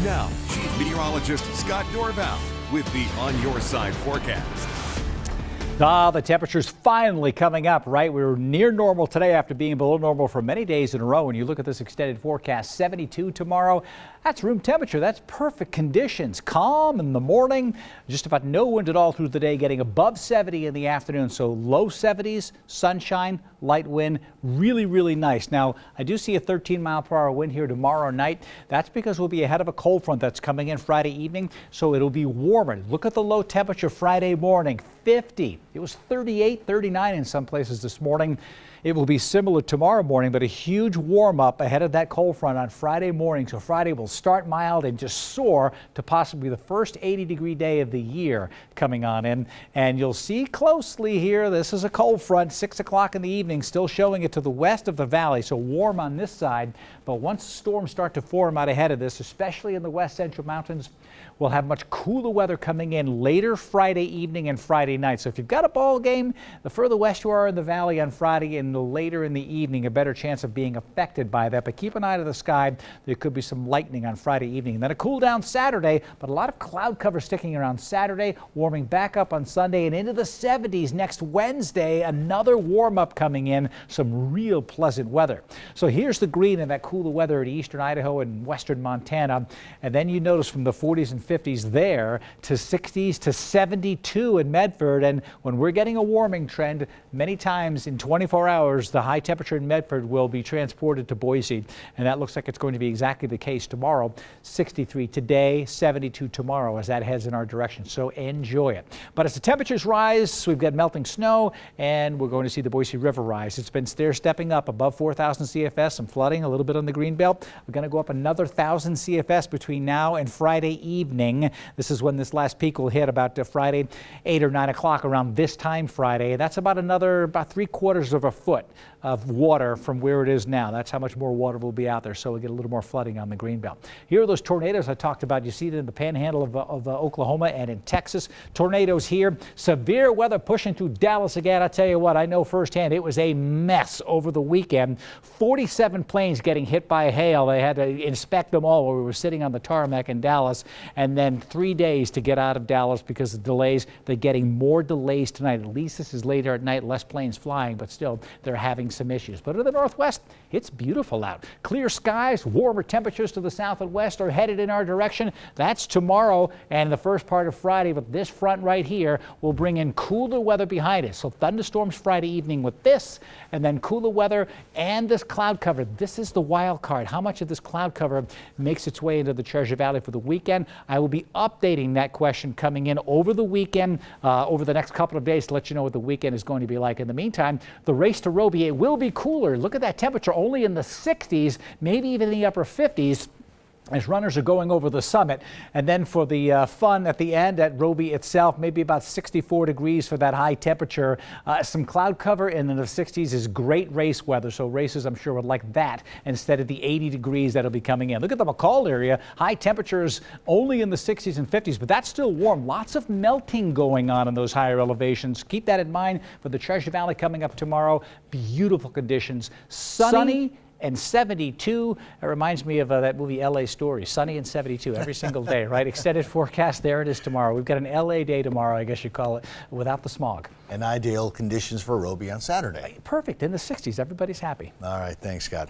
Now, Chief Meteorologist Scott Dorval with the On Your Side forecast. The temperature's finally coming up, right? We were near normal today after being below normal for many days in a row. When you look at this extended forecast, 72 tomorrow. That's room temperature. That's perfect conditions. Calm in the morning, just about no wind at all through the day, getting above 70 in the afternoon. So low 70s, sunshine, light wind, really, really nice. Now, I do see a 13-mile-per-hour wind here tomorrow night. That's because we'll be ahead of a cold front that's coming in Friday evening, so it'll be warmer. Look at the low temperature Friday morning, 50. It was 38, 39 in some places this morning. It will be similar tomorrow morning, but a huge warm up ahead of that cold front on Friday morning. So Friday will start mild and just soar to possibly the first 80-degree day of the year coming on in. And you'll see closely here, this is a cold front, 6 o'clock in the evening, still showing it to the west of the valley. So warm on this side. But once storms start to form out ahead of this, especially in the west central mountains, we'll have much cooler weather coming in later Friday evening and Friday night. So if you've got a ball game, the further west you are in the valley on Friday and the later in the evening, a better chance of being affected by that. But keep an eye to the sky. There could be some lightning on Friday evening. And then a cool down Saturday, but a lot of cloud cover sticking around Saturday, warming back up on Sunday and into the 70s next Wednesday. Another warm up coming in, some real pleasant weather. So here's the green and that cooler weather at eastern Idaho and western Montana. And then you notice from the 40s and 50s there to 60s to 72 in Medford. And when we're getting a warming trend, many times in 24 hours, the high temperature in Medford will be transported to Boise. And that looks like it's going to be exactly the case tomorrow. 63 today, 72 tomorrow as that heads in our direction. So enjoy it. But as the temperatures rise, we've got melting snow and we're going to see the Boise River rise. It's been stair stepping up above 4,000 CFS, some flooding a little bit on the Greenbelt. We're going to go up another 1,000 CFS between now and Friday evening. This is when this last peak will hit about Friday, 8 or 9 o'clock around this time Friday. That's about 3/4 of a foot of water from where it is now. That's how much more water will be out there. So we'll get a little more flooding on the Greenbelt. Here are those tornadoes I talked about. You see it in the panhandle of Oklahoma and in Texas. Tornadoes here. Severe weather pushing through Dallas again. I tell you what, I know firsthand it was a mess over the weekend. 47 planes getting hit by hail. They had to inspect them all while we were sitting on the tarmac in Dallas. And then 3 days to get out of Dallas because of delays. They're getting more delays tonight. At least this is later at night, less planes flying, but still they're having some issues. But in the northwest, it's beautiful out. Clear skies, warmer temperatures to the south and west are headed in our direction. That's tomorrow and the first part of Friday, but this front right here will bring in cooler weather behind it. So thunderstorms Friday evening with this, and then cooler weather and this cloud cover. This is the wild card. How much of this cloud cover makes its way into the Treasure Valley for the weekend? I will be updating that question coming in over the weekend, over the next couple of days to let you know what the weekend is going to be like. In the meantime, the race to Roby, it will be cooler. Look at that temperature, only in the 60s, maybe even in the upper 50s. As runners are going over the summit. And then for the fun at the end at Roby itself, maybe about 64 degrees for that high temperature. Some cloud cover in the 60s is great race weather. So races, I'm sure, would like that instead of the 80 degrees that'll be coming in. Look at the McCall area. High temperatures only in the 60s and 50s, but that's still warm. Lots of melting going on in those higher elevations. Keep that in mind for the Treasure Valley coming up tomorrow. Beautiful conditions. Sunny and 72. It reminds me of that movie LA Story, sunny and 72 every single day, right? Extended forecast, there it is tomorrow. We've got an LA day tomorrow, I guess you call it, without the smog. And ideal conditions for Roby on Saturday. Perfect, in the 60s, everybody's happy. All right, thanks, Scott.